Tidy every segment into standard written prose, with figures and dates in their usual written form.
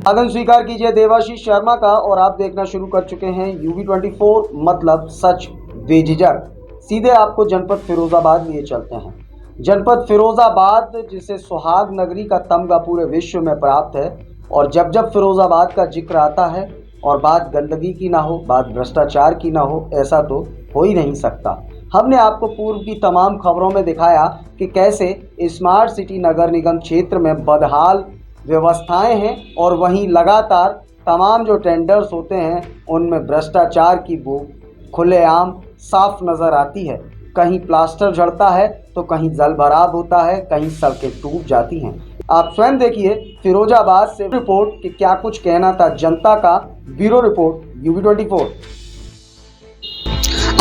आदन स्वीकार कीजिए देवाशीष शर्मा का और आप देखना शुरू कर चुके हैं UV24 मतलब सच बेझिझक। सीधे आपको जनपद फिरोजाबाद लिए चलते हैं। जनपद फिरोजाबाद जिसे सुहाग नगरी का तमगा पूरे विश्व में प्राप्त है, और जब जब फिरोजाबाद का जिक्र आता है और बात गंदगी की ना हो, बात भ्रष्टाचार की ना हो, ऐसा तो हो ही नहीं सकता। हमने आपको पूर्व की तमाम खबरों में दिखाया कि कैसे स्मार्ट सिटी नगर निगम क्षेत्र में बदहाल व्यवस्थाएं हैं और वहीं लगातार तमाम जो टेंडर्स होते हैं उनमें भ्रष्टाचार की बू खुलेआम साफ नज़र आती है। कहीं प्लास्टर झड़ता है तो कहीं जलभराव होता है, कहीं सड़कें टूट जाती हैं। आप स्वयं देखिए फिरोजाबाद से रिपोर्ट कि क्या कुछ कहना था जनता का। Bureau report UV24।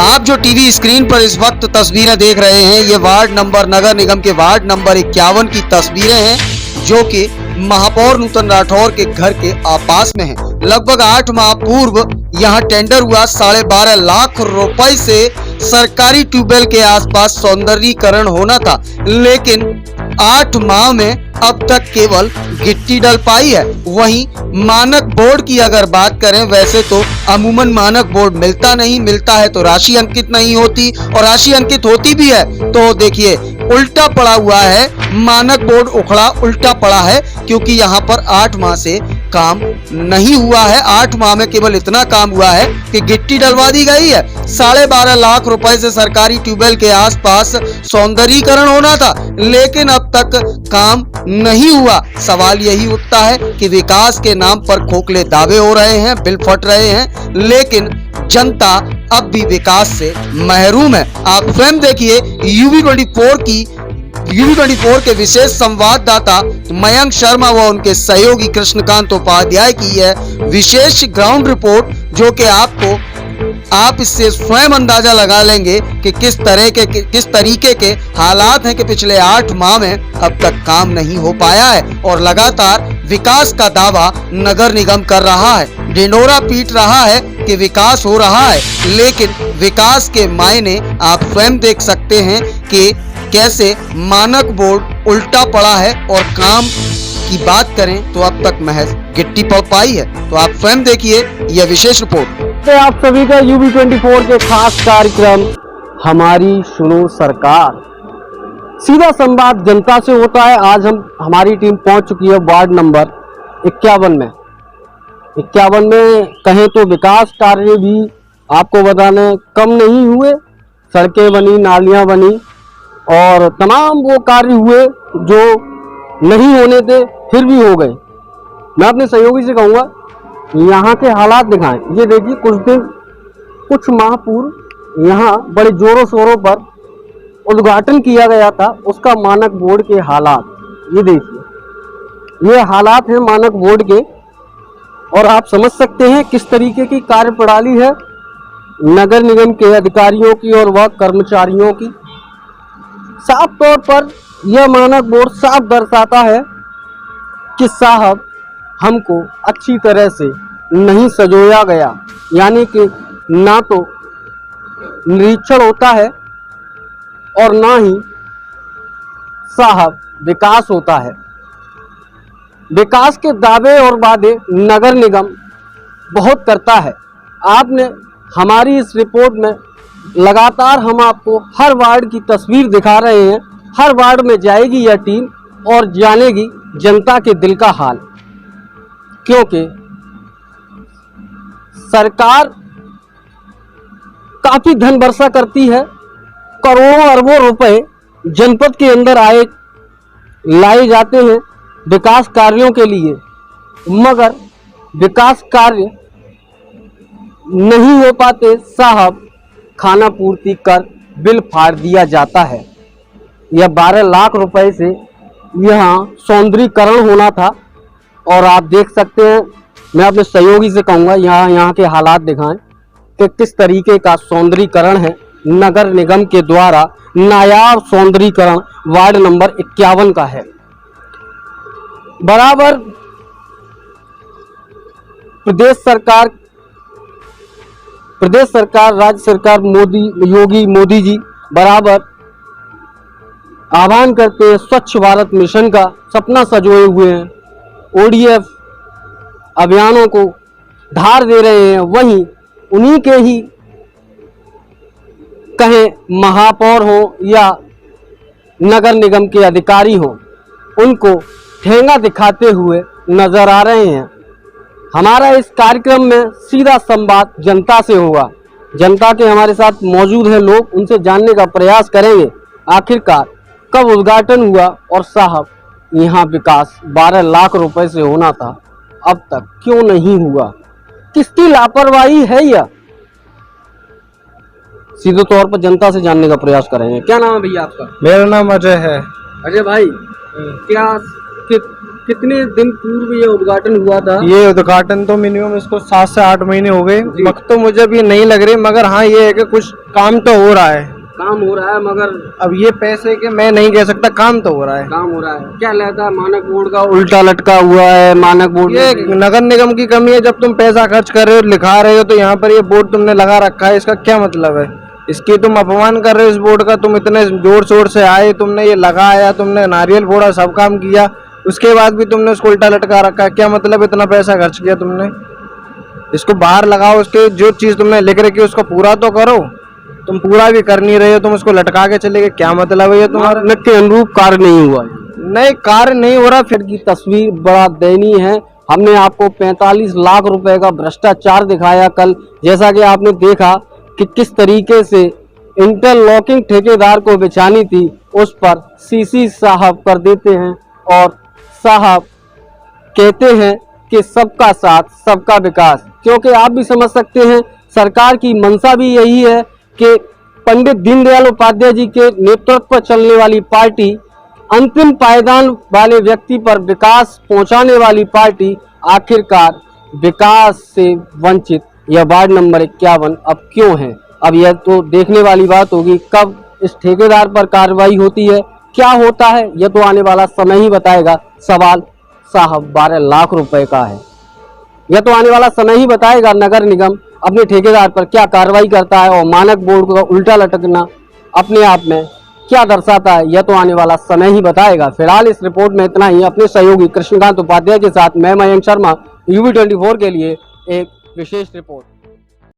आप जो टीवी स्क्रीन पर इस वक्त तस्वीरें देख रहे हैं, ये वार्ड नंबर नगर निगम के वार्ड नंबर 51 की तस्वीरें हैं, जो कि महापौर नूतन राठौर के घर के आसपास में है। लगभग 8 माह पूर्व यहाँ टेंडर हुआ। 12.5 लाख रुपए से सरकारी ट्यूबवेल के आसपास सौंदर्यीकरण होना था, लेकिन 8 माह में अब तक केवल गिट्टी डल पाई है। वहीं मानक बोर्ड की अगर बात करें, वैसे तो अमूमन मानक बोर्ड मिलता नहीं, मिलता है तो राशि अंकित नहीं होती, और राशि अंकित होती भी है तो देखिए उल्टा पड़ा हुआ है। मानक बोर्ड उखड़ा उल्टा पड़ा है, क्योंकि यहाँ पर 8 माह से काम नहीं हुआ है। 8 माह में केवल इतना काम हुआ है कि गिट्टी डलवा दी गई है। 12.5 लाख रुपए से सरकारी ट्यूबवेल के आसपास सौंदर्यीकरण होना था, लेकिन अब तक काम नहीं हुआ। सवाल यही उठता है कि विकास के नाम पर खोखले दावे हो रहे हैं, बिल फट रहे हैं, लेकिन जनता अब भी विकास से महरूम है। आप स्वयं देखिए UV24 के विशेष संवाददाता मयंक शर्मा व उनके सहयोगी कृष्णकांत उपाध्याय की यह विशेष ग्राउंड रिपोर्ट, जो कि आप इससे स्वयं अंदाजा लगा लेंगे कि किस तरीके के हालात हैं कि पिछले 8 माह में अब तक काम नहीं हो पाया है और लगातार विकास का दावा नगर निगम कर रहा है, ढिंढोरा पीट रहा है कि विकास हो रहा है, लेकिन विकास के मायने आप स्वयं देख सकते हैं कि कैसे मानक बोर्ड उल्टा पड़ा है और काम की बात करें तो अब तक महज गिट्टी पड़ पाई है। तो आप स्वयं देखिए यह विशेष रिपोर्ट। आप सभी का UV24 के खास कार्यक्रम हमारी सुनो सरकार, सीधा संवाद जनता से होता है। आज हमारी टीम पहुंच चुकी है वार्ड नंबर 51 में। 51 में कहें तो विकास कार्य भी आपको बताने कम नहीं हुए। सड़कें बनी, नालियां बनी और तमाम वो कार्य हुए जो नहीं होने थे, फिर भी हो गए। मैं अपने सहयोगी से कहूँगा यहाँ के हालात दिखाएं। ये देखिए कुछ माह पूर्व यहाँ बड़े जोरों शोरों पर उद्घाटन किया गया था उसका मानक बोर्ड के हालात। ये देखिए, ये हालात हैं मानक बोर्ड के, और आप समझ सकते हैं किस तरीके की कार्यप्रणाली है नगर निगम के अधिकारियों की और वह कर्मचारियों की। साफ तौर पर यह मानक बोर्ड साफ दर्शाता है कि साहब हमको अच्छी तरह से नहीं सजोया गया, यानी कि ना तो निरीक्षण होता है और ना ही साहब विकास होता है। विकास के दावे और वादे नगर निगम बहुत करता है। आपने हमारी इस रिपोर्ट में लगातार हम आपको हर वार्ड की तस्वीर दिखा रहे हैं। हर वार्ड में जाएगी यह टीम और जानेगी जनता के दिल का हाल, क्योंकि सरकार काफी धन वर्षा करती है। करोड़ों अरबों रुपए जनपद के अंदर लाए जाते हैं विकास कार्यों के लिए, मगर विकास कार्य नहीं हो पाते। साहब खाना पूर्ति कर बिल फाड़ दिया जाता है। यह 12 लाख रुपए से यहाँ सौंदर्यीकरण होना था, और आप देख सकते हैं। मैं अपने सहयोगी से कहूँगा यहाँ के हालात दिखाएं कि किस तरीके का सौंदर्यीकरण है नगर निगम के द्वारा। नायाब सौंदर्यीकरण वार्ड नंबर 51 का है। बराबर प्रदेश सरकार राज्य सरकार योगी मोदी जी बराबर आह्वान करते हैं, स्वच्छ भारत मिशन का सपना सजोए हुए हैं। ODF अभियानों को धार दे रहे हैं, वहीं उन्हीं के ही कहें महापौर हो या नगर निगम के अधिकारी हो, उनको ठेंगा दिखाते हुए नजर आ रहे हैं। हमारा इस कार्यक्रम में सीधा संवाद जनता से होगा। जनता के हमारे साथ मौजूद हैं लोग, उनसे जानने का प्रयास करेंगे आखिरकार कब उद्घाटन हुआ और साहब यहाँ विकास 12 लाख रुपए से होना था, अब तक क्यों नहीं हुआ, किसकी लापरवाही है यह? सीधे तौर पर जनता से जानने का प्रयास करेंगे। क्या नाम है भैया आपका? मेरा नाम अजय है। अजय भाई, क्या कितने दिन पूर्व ये उद्घाटन हुआ था? ये उद्घाटन तो मिनिमम इसको 7 से 8 महीने हो गए। वक्त तो मुझे भी नहीं लग रही, मगर हाँ ये है कि कुछ काम तो हो रहा है। काम हो रहा है, मगर अब ये पैसे के मैं नहीं कह सकता, काम तो हो रहा है। काम हो रहा है। क्या लगता है मानक बोर्ड का उल्टा लटका हुआ है? मानक बोर्ड ये नगर निगम की कमी है। जब तुम पैसा खर्च कर रहे हो, लिखा रहे हो, तो यहाँ पर ये बोर्ड तुमने लगा रखा है, इसका क्या मतलब है? इसकी तुम अपमान कर रहे हो इस बोर्ड का। तुम इतने जोर शोर से आए, तुमने ये लगाया, तुमने नारियल फोड़ा, सब काम किया, उसके बाद भी तुमने उसको उल्टा लटका रखा है। क्या मतलब? इतना पैसा खर्च किया तुमने, इसको बाहर लगाओ। उसके जो चीज तुमने लिख रखी है उसको पूरा तो करो। तुम पूरा भी कर नहीं रहे हो, तुम उसको लटका के चले गए, क्या मतलब है ये तुम्हारा? के अनुरूप कार्य नहीं हुआ, नहीं कार्य नहीं हो रहा। फिर की तस्वीर बड़ा दयनीय है। हमने आपको 45 लाख रुपए का भ्रष्टाचार दिखाया कल, जैसा कि आपने देखा कि किस तरीके से इंटरलॉकिंग ठेकेदार को बिछानी थी, उस पर सीसी साहब कर देते हैं और साहब कहते हैं कि सबका साथ सबका विकास। क्योंकि आप भी समझ सकते हैं सरकार की मंशा भी यही है कि पंडित दीनदयाल उपाध्याय जी के नेतृत्व पर चलने वाली पार्टी, अंतिम पायदान वाले व्यक्ति पर विकास पहुंचाने वाली पार्टी, आखिरकार विकास से वंचित यह वार्ड नंबर 51 अब क्यों है? अब यह तो देखने वाली बात होगी कब इस ठेकेदार पर कार्रवाई होती है, क्या होता है, यह तो आने वाला समय ही बताएगा। सवाल साहब 12 लाख रुपए का है, यह तो आने वाला समय ही बताएगा। नगर निगम अपने ठेकेदार पर क्या कार्रवाई करता है और मानक बोर्ड का उल्टा लटकना अपने आप में क्या दर्शाता है, यह तो आने वाला समय ही बताएगा। फिलहाल इस रिपोर्ट में इतना ही। अपने सहयोगी कृष्णकांत उपाध्याय के साथ मैं मयंक शर्मा, UV24 के लिए एक विशेष रिपोर्ट।